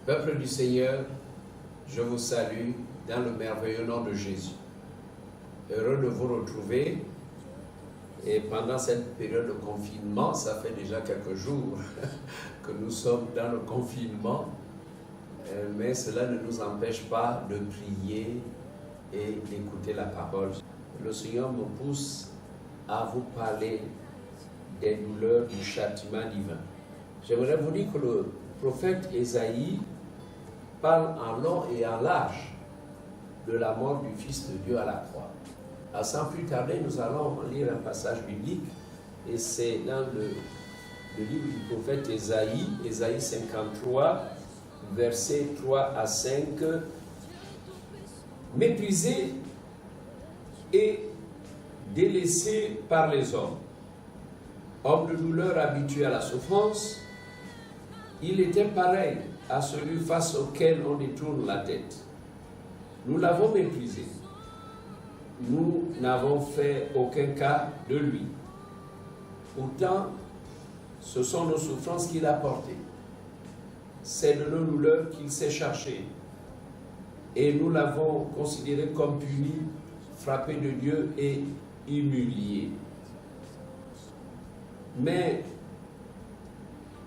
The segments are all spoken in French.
Peuple du Seigneur, je vous salue dans le merveilleux nom de Jésus. Heureux de vous retrouver. Et pendant cette période de confinement, ça fait déjà quelques jours que nous sommes dans le confinement, mais cela ne nous empêche pas de prier et d'écouter la parole. Le Seigneur me pousse à vous parler des douleurs du châtiment divin. J'aimerais vous dire que le prophète Ésaïe parle en long et en large de la mort du Fils de Dieu à la croix. Alors, sans plus tarder, nous allons lire un passage biblique, et c'est dans le livre du prophète Ésaïe, Ésaïe 53, versets 3 à 5. Méprisé et délaissé par les hommes, homme de douleur habitué à la souffrance, il était pareil à celui face auquel on détourne la tête. Nous l'avons méprisé. Nous n'avons fait aucun cas de lui. Pourtant, ce sont nos souffrances qu'il a portées. C'est de nos douleurs qu'il s'est chargé. Et nous l'avons considéré comme puni, frappé de Dieu et humilié. Mais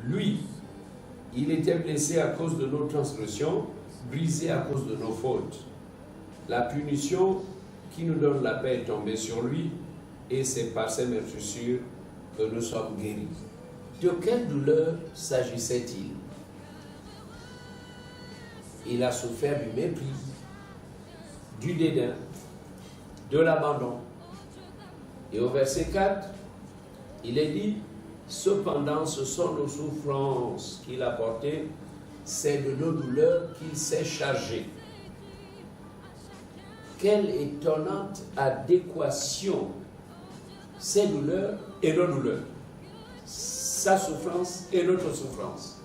lui, il était blessé à cause de nos transgressions, brisé à cause de nos fautes. La punition qui nous donne la paix est tombée sur lui, et c'est par ses meurtrissures que nous sommes guéris. De quelle douleur s'agissait-il? Il a souffert du mépris, du dédain, de l'abandon. Et au verset 4, il est dit: cependant, ce sont nos souffrances qu'il a portées, c'est de nos douleurs qu'il s'est chargé. Quelle étonnante adéquation, ses douleurs et nos douleurs, sa souffrance et notre souffrance.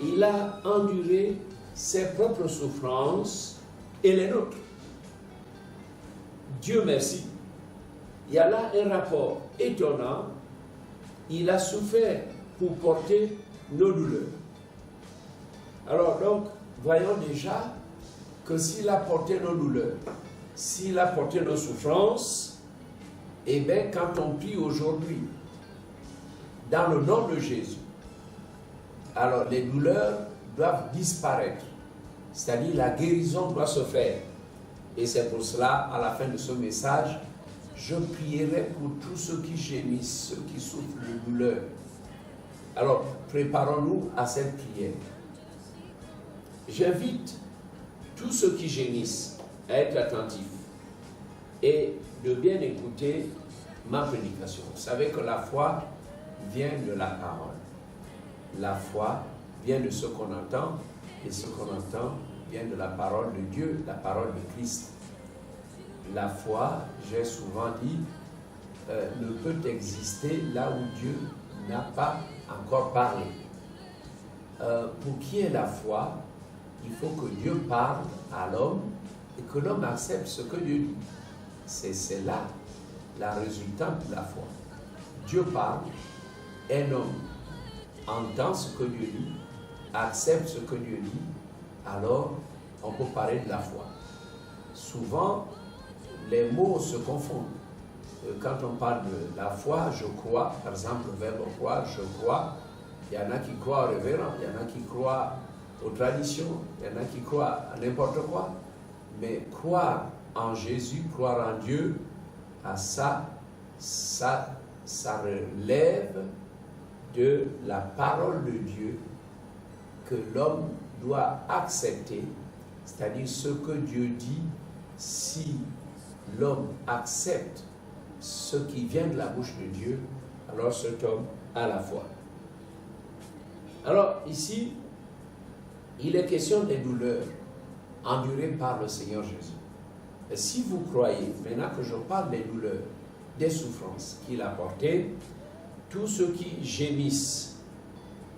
Il a enduré ses propres souffrances et les nôtres. Dieu merci. Il y a là un rapport étonnant. Il a souffert pour porter nos douleurs. Alors donc, voyons déjà que s'il a porté nos douleurs, s'il a porté nos souffrances, eh bien, quand on prie aujourd'hui, dans le nom de Jésus, alors les douleurs doivent disparaître. C'est-à-dire la guérison doit se faire. Et c'est pour cela, à la fin de ce message, je prierai pour tous ceux qui gémissent, ceux qui souffrent de douleur. Alors, préparons-nous à cette prière. J'invite tous ceux qui gémissent à être attentifs et de bien écouter ma prédication. Vous savez que la foi vient de la parole. La foi vient de ce qu'on entend, et ce qu'on entend vient de la parole de Dieu, la parole de Christ. La foi, j'ai souvent dit, ne peut exister là où Dieu n'a pas encore parlé. Pour qu'il y ait la foi, il faut que Dieu parle à l'homme et que l'homme accepte ce que Dieu dit. C'est là la résultante de la foi. Dieu parle, un homme entend ce que Dieu dit, accepte ce que Dieu dit, alors on peut parler de la foi. Souvent, les mots se confondent. Quand on parle de la foi, je crois, par exemple, le verbe croire, je crois, il y en a qui croient au révérend, il y en a qui croient aux traditions, il y en a qui croient à n'importe quoi. Mais croire en Jésus, croire en Dieu, à ça relève de la parole de Dieu que l'homme doit accepter, c'est-à-dire ce que Dieu dit. Si l'homme accepte ce qui vient de la bouche de Dieu, alors cet homme a la foi. Alors ici, il est question des douleurs endurées par le Seigneur Jésus. Et si vous croyez, maintenant que je parle des douleurs, des souffrances qu'il a portées, tous ceux qui gémissent,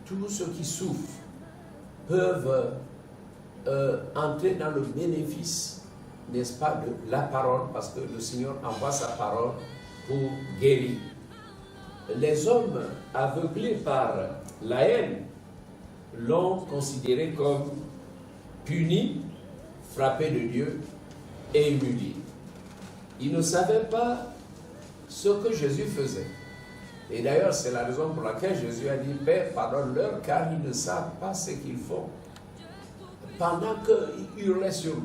tous ceux qui souffrent, peuvent entrer dans le bénéfice, n'est-ce pas, de la parole, parce que le Seigneur envoie sa parole pour guérir. Les hommes aveuglés par la haine l'ont considéré comme puni, frappé de Dieu et humilié. Ils ne savaient pas ce que Jésus faisait. Et d'ailleurs, c'est la raison pour laquelle Jésus a dit, Père, pardonne-leur, car ils ne savent pas ce qu'ils font. Pendant qu'ils hurlaient sur lui,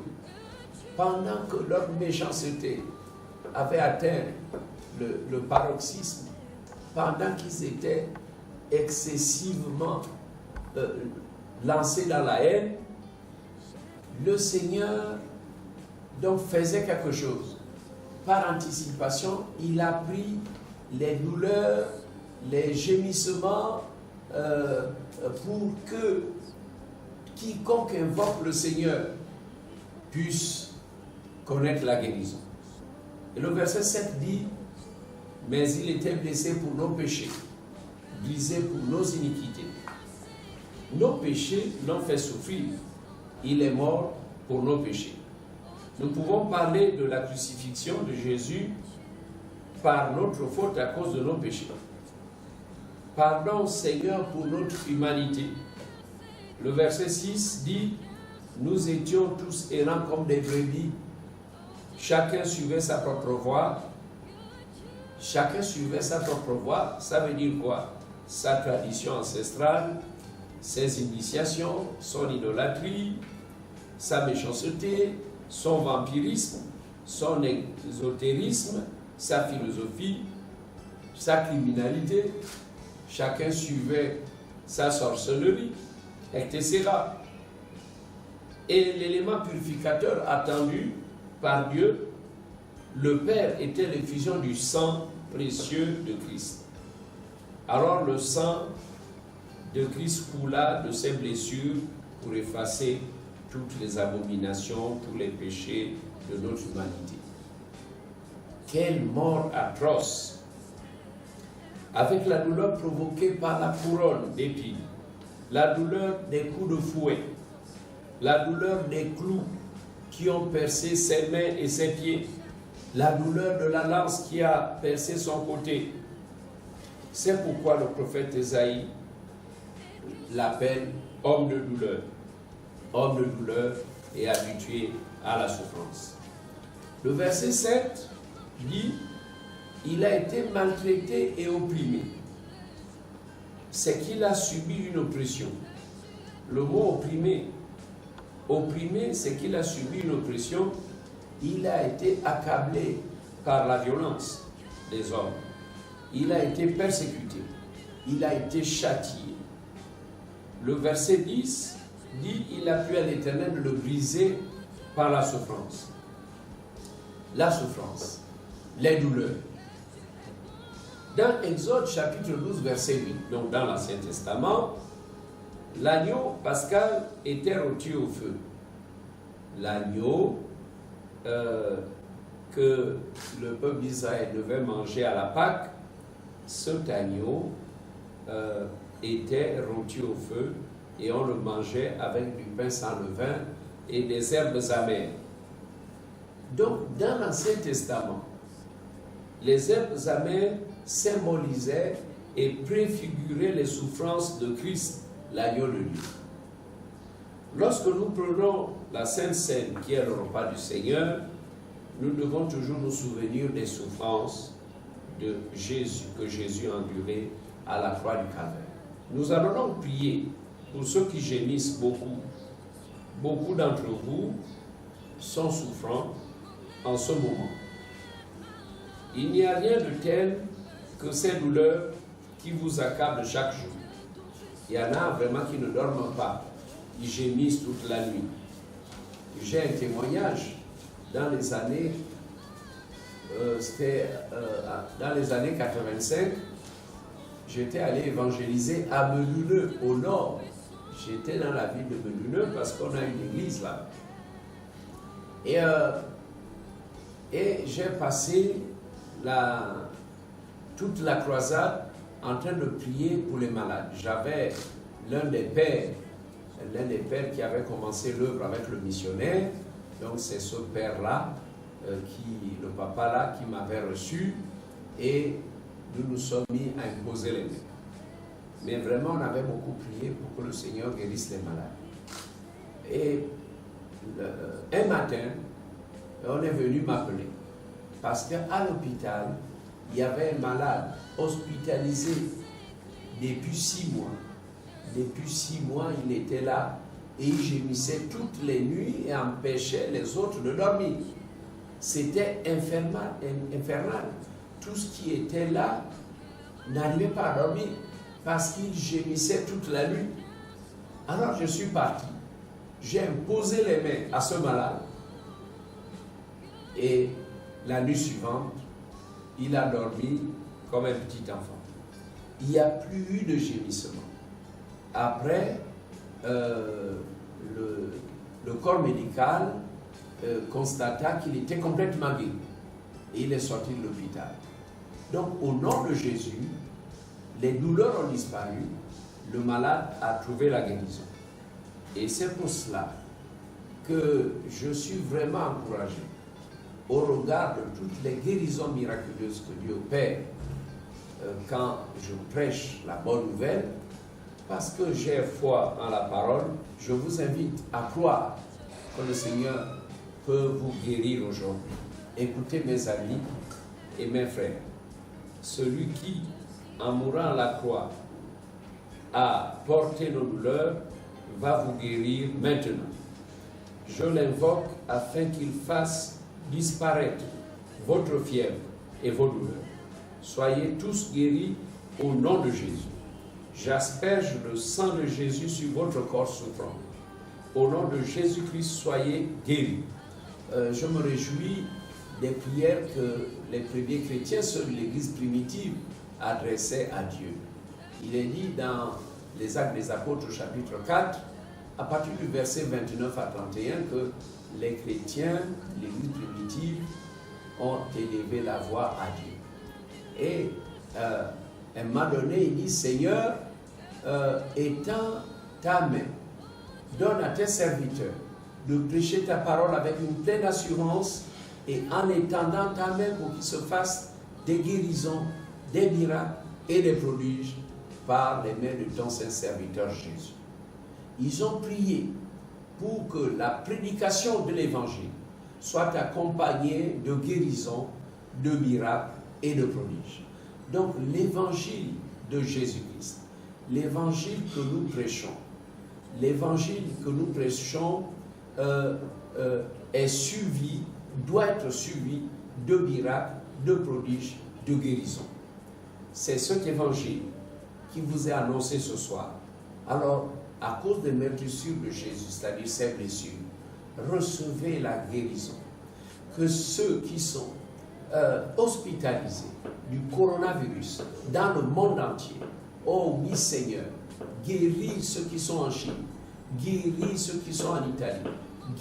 pendant que leur méchanceté avait atteint le paroxysme, pendant qu'ils étaient excessivement lancés dans la haine, le Seigneur donc faisait quelque chose. Par anticipation, il a pris les douleurs, les gémissements pour que quiconque invoque le Seigneur puisse connaître la guérison. Et le verset 7 dit, mais il était blessé pour nos péchés, brisé pour nos iniquités. Nos péchés l'ont fait souffrir. Il est mort pour nos péchés. Nous pouvons parler de la crucifixion de Jésus par notre faute à cause de nos péchés. Pardon, Seigneur, pour notre humanité. Le verset 6 dit, nous étions tous errants comme des brebis. Chacun suivait sa propre voie. Chacun suivait sa propre voie. Ça veut dire quoi? Sa tradition ancestrale, ses initiations, son idolâtrie, sa méchanceté, son vampirisme, son ésotérisme, sa philosophie, sa criminalité. Chacun suivait sa sorcellerie, etc. Et l'élément purificateur attendu par Dieu, le Père, était l'effusion du sang précieux de Christ. Alors le sang de Christ coula de ses blessures pour effacer toutes les abominations, tous les péchés de notre humanité. Quelle mort atroce! Avec la douleur provoquée par la couronne d'épines, la douleur des coups de fouet, la douleur des clous qui ont percé ses mains et ses pieds, la douleur de la lance qui a percé son côté. C'est pourquoi le prophète Ésaïe l'appelle homme de douleur. Homme de douleur et habitué à la souffrance. Le verset 7 dit, il a été maltraité et opprimé. C'est qu'il a subi une oppression. Le mot opprimé, c'est qu'il a subi une oppression. Il a été accablé par la violence des hommes. Il a été persécuté. Il a été châtié. Le verset 10 dit, il a plu à l'Éternel de le briser par la souffrance. La souffrance, les douleurs. Dans Exode chapitre 12, verset 8, donc dans l'Ancien Testament, l'agneau pascal était rôti au feu. L'agneau que le peuple d'Israël devait manger à la Pâque, cet agneau était rôti au feu et on le mangeait avec du pain sans levain et des herbes amères. Donc, dans l'Ancien Testament, les herbes amères symbolisaient et préfiguraient les souffrances de Christ, l'agneau de Dieu. Lorsque nous prenons la Sainte Seine, qui est le repas du Seigneur, nous devons toujours nous souvenir des souffrances de Jésus, que Jésus a endurées à la croix du Calvaire. Nous allons donc prier pour ceux qui gémissent beaucoup. Beaucoup d'entre vous sont souffrants en ce moment. Il n'y a rien de tel que ces douleurs qui vous accablent chaque jour. Il y en a vraiment qui ne dorment pas. Ils gémissent toute la nuit. J'ai un témoignage dans les années, dans les années 85, j'étais allé évangéliser à Meluneux, au nord. J'étais dans la ville de Meluneux parce qu'on a une église là. Et j'ai passé toute la croisade en train de prier pour les malades. J'avais l'un des pères qui avait commencé l'œuvre avec le missionnaire. Donc c'est ce père-là, le papa-là, qui m'avait reçu et nous nous sommes mis à imposer les mains. Mais vraiment, on avait beaucoup prié pour que le Seigneur guérisse les malades. Et un matin, on est venu m'appeler. Parce qu'à l'hôpital, il y avait un malade hospitalisé depuis 6 mois. Depuis 6 mois, il était là et il gémissait toutes les nuits et empêchait les autres de dormir. C'était infernal. Tout ce qui était là n'arrivait pas à dormir parce qu'il gémissait toute la nuit. Alors je suis parti. J'ai imposé les mains à ce malade. Et la nuit suivante, il a dormi comme un petit enfant. Il n'y a plus eu de gémissement. Après, le corps médical constata qu'il était complètement guéri. Et il est sorti de l'hôpital. Donc, au nom de Jésus, les douleurs ont disparu. Le malade a trouvé la guérison. Et c'est pour cela que je suis vraiment encouragé au regard de toutes les guérisons miraculeuses que Dieu opère quand je prêche la bonne nouvelle, parce que j'ai foi en la parole, je vous invite à croire que le Seigneur peut vous guérir aujourd'hui. Écoutez mes amis et mes frères, celui qui, en mourant à la croix, a porté nos douleurs, va vous guérir maintenant. Je l'invoque afin qu'il fasse disparaître votre fièvre et vos douleurs. Soyez tous guéris au nom de Jésus. J'asperge le sang de Jésus sur votre corps souffrant. Au nom de Jésus-Christ, soyez guéris. Je me réjouis des prières que les premiers chrétiens, ceux de l'Église primitive, adressaient à Dieu. Il est dit dans les Actes des Apôtres, chapitre 4, à partir du verset 29 à 31, que les chrétiens, l'Église primitive, ont élevé la voix à Dieu. Et à un moment donné, il dit, Seigneur, étends ta main, donne à tes serviteurs de prêcher ta parole avec une pleine assurance et en étendant ta main pour qu'il se fasse des guérisons, des miracles et des prodiges par les mains de ton saint serviteur Jésus. Ils ont prié pour que la prédication de l'évangile soit accompagnée de guérisons, de miracles et de prodiges. Donc l'évangile de Jésus-Christ, l'évangile que nous prêchons, est suivi, doit être suivi de miracles, de prodiges, de guérisons. C'est cet évangile qui vous est annoncé ce soir. Alors, à cause des meurtrissures de Jésus, c'est-à-dire ses blessures, recevez la guérison. Que ceux qui sont hospitalisés du coronavirus dans le monde entier, oh oui Seigneur, guéris ceux qui sont en Chine, guéris ceux qui sont en Italie,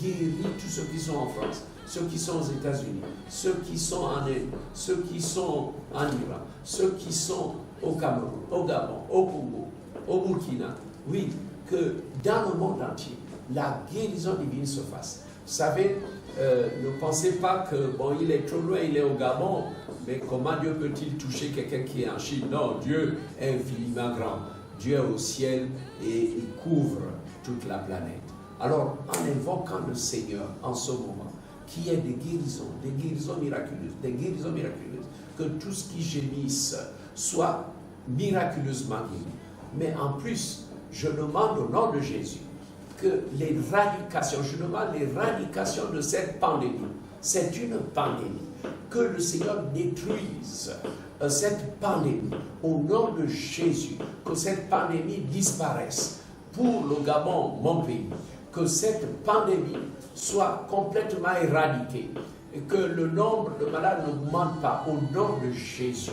guéris tous ceux qui sont en France, ceux qui sont aux États-Unis, ceux qui sont en Inde, ceux qui sont en Iran, ceux qui sont au Cameroun, au Gabon, au Congo, au Burkina. Oui, que dans le monde entier, la guérison divine se fasse. Vous savez, ne pensez pas que, bon, il est trop loin, il est au Gabon, mais comment Dieu peut-il toucher quelqu'un qui est en Chine? Non, Dieu est infiniment grand. Dieu est au ciel et il couvre toute la planète. Alors, en invoquant le Seigneur en ce moment, qu'il y ait des guérisons miraculeuses, que tout ce qui gémisse soit miraculeusement guéri. Mais en plus, je demande au nom de Jésus que je demande l'éradication de cette pandémie. C'est une pandémie. Que le Seigneur détruise cette pandémie au nom de Jésus. Que cette pandémie disparaisse pour le Gabon, mon pays. Que cette pandémie soit complètement éradiquée. Et que le nombre de malades n'augmente pas au nom de Jésus.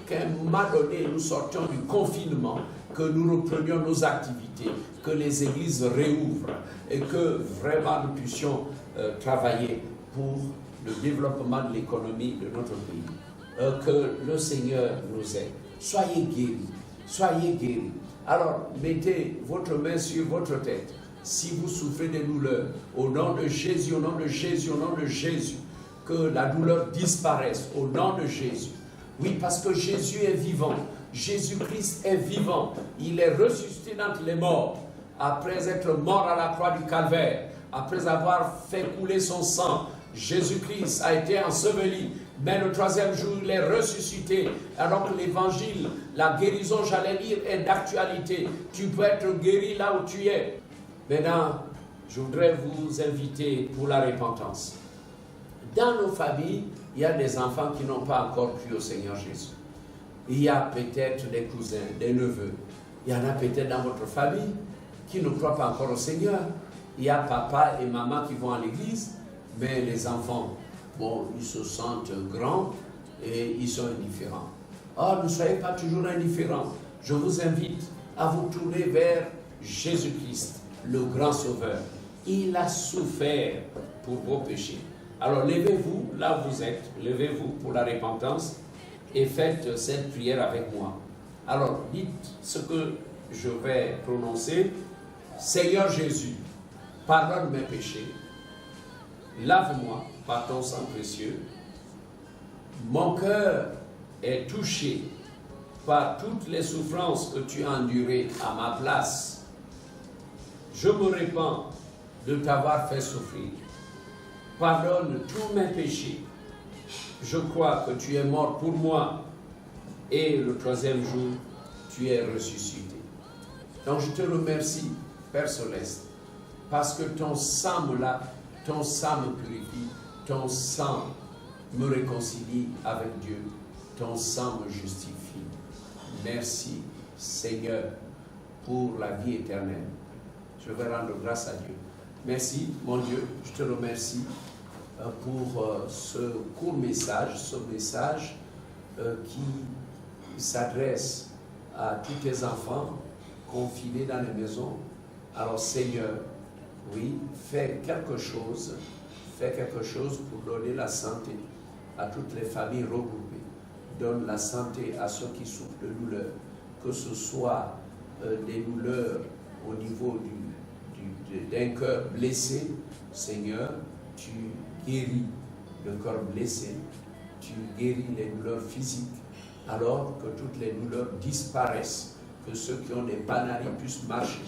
Qu'à un moment donné, nous sortions du confinement, que nous reprenions nos activités, que les églises réouvrent et que vraiment nous puissions travailler pour le développement de l'économie de notre pays. Que le Seigneur nous aide. Soyez guéris, soyez guéris. Alors, mettez votre main sur votre tête. Si vous souffrez des douleurs, au nom de Jésus, au nom de Jésus, au nom de Jésus, que la douleur disparaisse, au nom de Jésus. Oui, parce que Jésus est vivant. Jésus-Christ est vivant. Il est ressuscité d'entre les morts. Après être mort à la croix du Calvaire, après avoir fait couler son sang, Jésus-Christ a été enseveli. Mais le troisième jour, il est ressuscité. Alors que l'évangile, la guérison, j'allais lire, est d'actualité. Tu peux être guéri là où tu es. Maintenant, je voudrais vous inviter pour la repentance. Dans nos familles, il y a des enfants qui n'ont pas encore cru au Seigneur Jésus. Il y a peut-être des cousins, des neveux. Il y en a peut-être dans votre famille qui ne croient pas encore au Seigneur. Il y a papa et maman qui vont à l'église, mais les enfants, bon, ils se sentent grands et ils sont indifférents. Oh, ne soyez pas toujours indifférents. Je vous invite à vous tourner vers Jésus-Christ, le grand Sauveur. Il a souffert pour vos péchés. Alors levez-vous là où vous êtes, levez-vous pour la repentance et faites cette prière avec moi. Alors dites ce que je vais prononcer. Seigneur Jésus, pardonne mes péchés, lave-moi par ton sang précieux. Mon cœur est touché par toutes les souffrances que tu as endurées à ma place. Je me répands de t'avoir fait souffrir. Pardonne tous mes péchés. Je crois que tu es mort pour moi et le troisième jour, tu es ressuscité. Donc je te remercie, Père Céleste, parce que ton sang me lave, ton sang me purifie, ton sang me réconcilie avec Dieu, ton sang me justifie. Merci, Seigneur, pour la vie éternelle. Je vais rendre grâce à Dieu. Merci, mon Dieu, je te remercie pour ce court message, qui s'adresse à tous tes enfants confinés dans les maisons. Alors, Seigneur, oui, fais quelque chose pour donner la santé à toutes les familles regroupées. Donne la santé à ceux qui souffrent de douleurs, que ce soit des douleurs au niveau d'un cœur blessé. Seigneur, tu guéris le cœur blessé, tu guéris les douleurs physiques, alors que toutes les douleurs disparaissent, que ceux qui ont des panaries puissent marcher,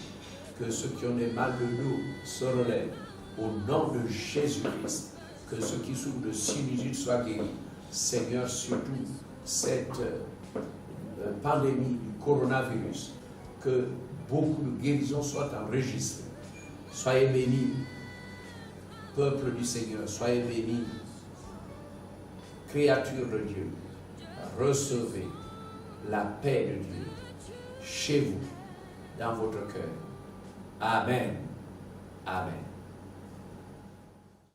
que ceux qui ont des mal de dos se relèvent. Au nom de Jésus-Christ, que ceux qui souffrent de sinusite soient guéris. Seigneur, surtout cette pandémie du coronavirus, que beaucoup de guérisons soient enregistrées. Soyez bénis, peuple du Seigneur, soyez bénis, créature de Dieu. Recevez la paix de Dieu chez vous, dans votre cœur. Amen. Amen.